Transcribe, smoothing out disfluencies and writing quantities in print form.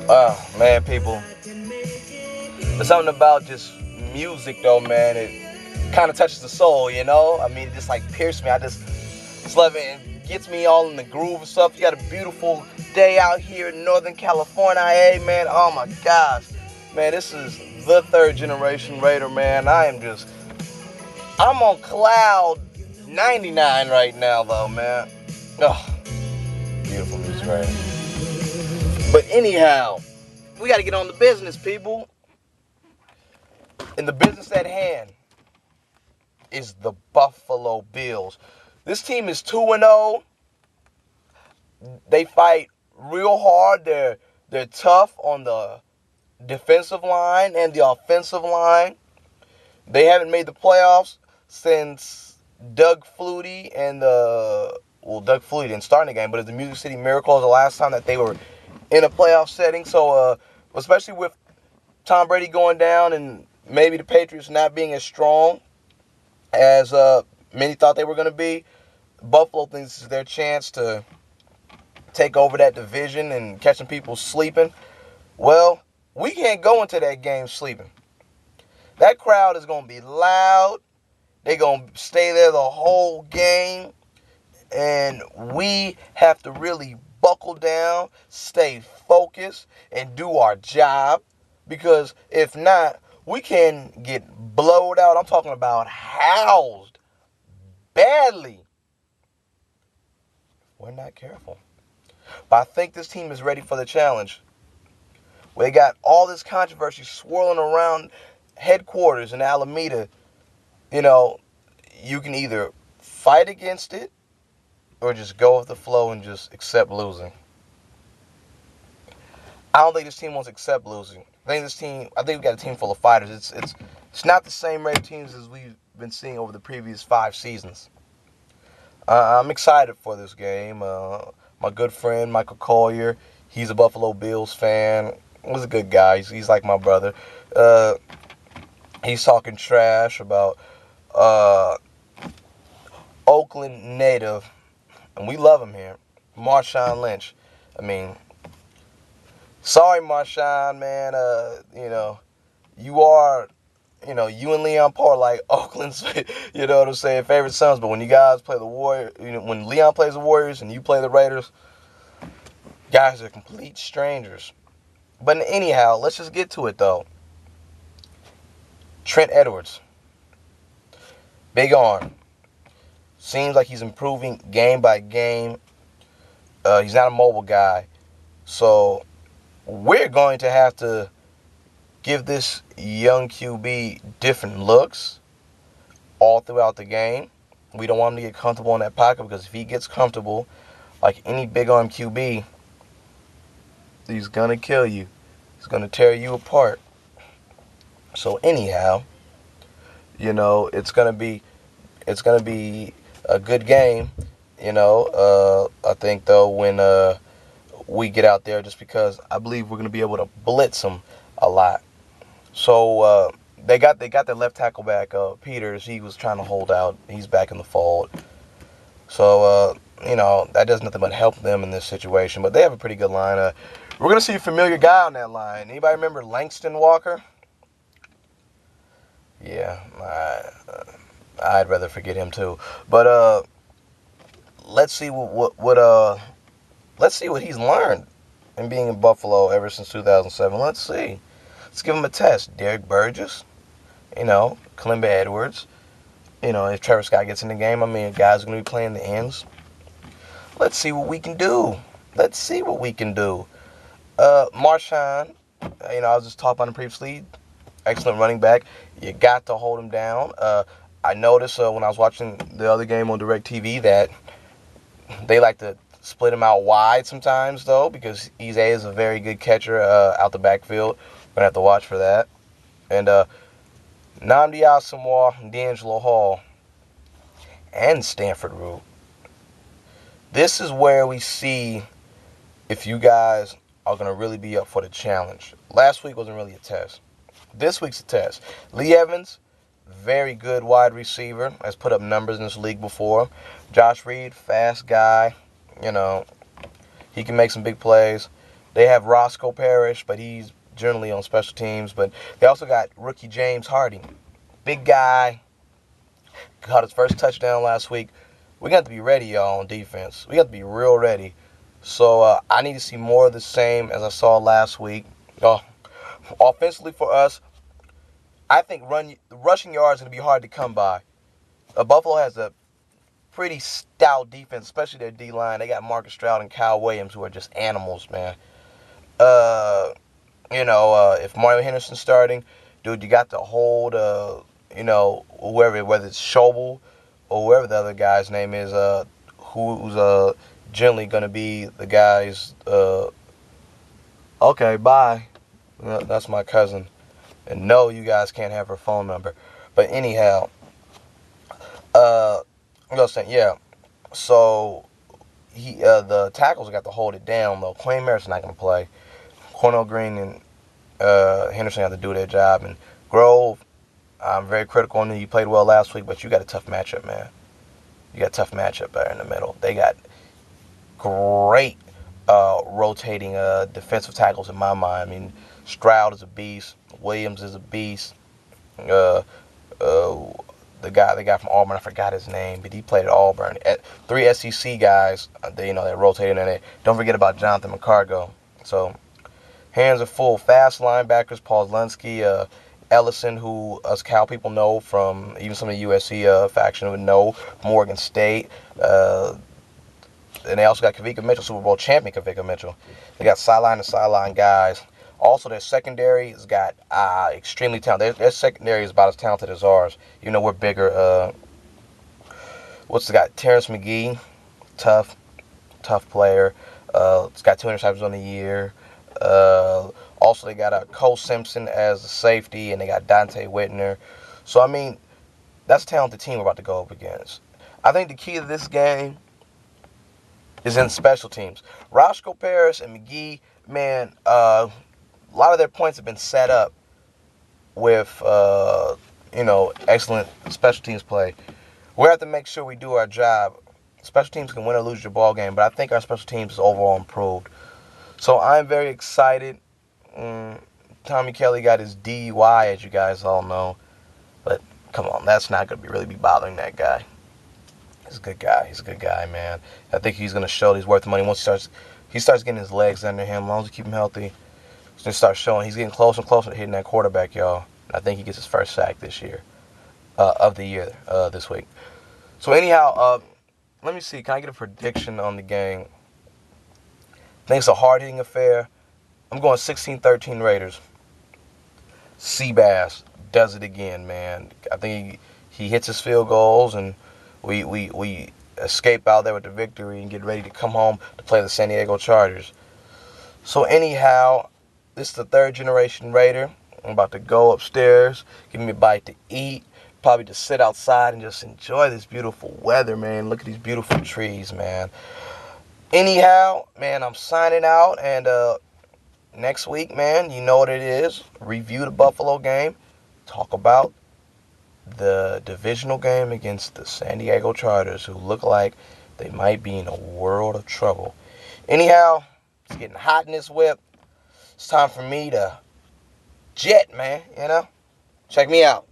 Oh, man, people. There's something about just music, though, man. It kind of touches the soul, you know? I mean, it just like pierced me. I just love it. It gets me all in the groove and stuff. You got a beautiful day out here in Northern California. Hey, man. Oh, my gosh. Man, this is the third generation Raider, man. I'm on cloud 99 right now, though, man. Oh, beautiful music, right? But anyhow, we got to get on the business, people. And the business at hand is the Buffalo Bills. This team is 2-0. They fight real hard. They're tough on the defensive line and the offensive line. They haven't made the playoffs since Doug Flutie Doug Flutie didn't start in the game, but it's the Music City Miracle is the last time that they were in a playoff setting. So, especially with Tom Brady going down and maybe the Patriots not being as strong as many thought they were going to be, Buffalo thinks this is their chance to take over that division and catch some people sleeping. Well, we can't go into that game sleeping. That crowd is going to be loud. They're going to stay there the whole game. And we have to really buckle down, stay focused, and do our job. Because if not, we can get blowed out. I'm talking about housed badly. We're not careful. But I think this team is ready for the challenge. We got all this controversy swirling around headquarters in Alameda. You know, you can either fight against it or just go with the flow and just accept losing. I don't think this team wants to accept losing. I think we got a team full of fighters. It's not the same rate of teams as we've been seeing over the previous 5 seasons. I'm excited for this game. My good friend Michael Collier, he's a Buffalo Bills fan. He's a good guy. He's like my brother. He's talking trash about Oakland native, and we love him here, Marshawn Lynch. I mean, sorry, Marshawn, man. You and Leon Paul are like Oakland's, you know what I'm saying, favorite sons. But when you guys play the Warriors, when Leon plays the Warriors and you play the Raiders, guys are complete strangers. But anyhow, let's just get to it, though. Trent Edwards. Big arm. Seems like he's improving game by game. He's not a mobile guy. So we're going to have to give this young QB different looks all throughout the game. We don't want him to get comfortable in that pocket, because if he gets comfortable, like any big arm QB, he's going to kill you. He's going to tear you apart. So anyhow, it's going to be a good game. I think, though, when we get out there, just because I believe we're going to be able to blitz them a lot. So they got their left tackle back, Peters. He was trying to hold out. He's back in the fold. So that does nothing but help them in this situation. But they have a pretty good line. We're going to see a familiar guy on that line. Anybody remember Langston Walker? Yeah, I'd rather forget him too. But let's see what he's learned in being in Buffalo ever since 2007. Let's see. Let's give him a test. Derek Burgess, Kalimba Edwards. If Trevor Scott gets in the game, guys are going to be playing the ends. Let's see what we can do. Marshawn, I was just talking about him previously. Excellent running back. You got to hold him down. I noticed when I was watching the other game on DirecTV that they like to split him out wide sometimes, though, because Eze is a very good catcher out the backfield. We're going to have to watch for that. And Nnamdi Asomugha, D'Angelo Hall, and Stanford Root. This is where we see if you guys are going to really be up for the challenge. Last week wasn't really a test. This week's a test. Lee Evans, very good wide receiver, has put up numbers in this league before. Josh Reed, fast guy. He can make some big plays. They have Roscoe Parrish, but he's generally on special teams. But they also got rookie James Hardy. Big guy. Caught his first touchdown last week. We got to be ready, y'all, on defense. We got to be real ready. So I need to see more of the same as I saw last week. Offensively for us, I think rushing yards is going to be hard to come by. Buffalo has a pretty stout defense, especially their D-line. They got Marcus Stroud and Kyle Williams, who are just animals, man. If Mario Henderson's starting, dude, you got to hold, whoever, whether it's Schobel or whoever the other guy's name is, who's generally going to be the guy's, okay, bye. That's my cousin. And no, you guys can't have her phone number. But anyhow, yeah. So the tackles got to hold it down though. Quinn Merritt's not going to play. Cornell Green and Henderson have to do their job. And Grove, I'm very critical on him. You played well last week, but you got a tough matchup, man. You got a tough matchup there in the middle. They got great rotating defensive tackles in my mind. I mean, Stroud is a beast. Williams is a beast. The guy from Auburn, I forgot his name, but he played at Auburn. 3 SEC guys, they rotated in it. Don't forget about Jonathan McCargo. So, hands are full. Fast linebackers, Paul Lunsky, Ellison, who us Cal people know from even some of the USC faction would know, Morgan State. And they also got Kavika Mitchell, Super Bowl champion Kavika Mitchell. They got sideline to sideline guys. Also, their secondary has got extremely talented. Their secondary is about as talented as ours. We're bigger. What's the guy? Terrence McGee, tough player. It's got 2 interceptions on the year. Also, they got Cole Simpson as the safety, and they got Dante Whitner. So, I mean, that's a talented team we're about to go up against. I think the key to this game is in special teams. Roscoe Parrish and McGee, man, a lot of their points have been set up with, excellent special teams play. We have to make sure we do our job. Special teams can win or lose your ball game, but I think our special teams is overall improved. So I'm very excited. Tommy Kelly got his DUI, as you guys all know. But come on, that's not going to really be bothering that guy. He's a good guy. He's a good guy, man. I think he's going to show that he's worth the money once he starts getting his legs under him. As long as we keep him healthy, he's going to start showing. He's getting closer and closer to hitting that quarterback, y'all. I think he gets his first sack this year, this week. So anyhow, let me see. Can I get a prediction on the game? I think it's a hard-hitting affair. I'm going 16-13 Raiders. Seabass does it again, man. I think he hits his field goals, and we escape out there with the victory and get ready to come home to play the San Diego Chargers. So anyhow, this is the third generation Raider. I'm about to go upstairs, give me a bite to eat, probably just sit outside and just enjoy this beautiful weather, man. Look at these beautiful trees, man. Anyhow, man, I'm signing out, and next week, man, you know what it is. Review the Buffalo game. Talk about the divisional game against the San Diego Chargers, who look like they might be in a world of trouble. Anyhow, it's getting hot in this whip. It's time for me to jet, man, Check me out.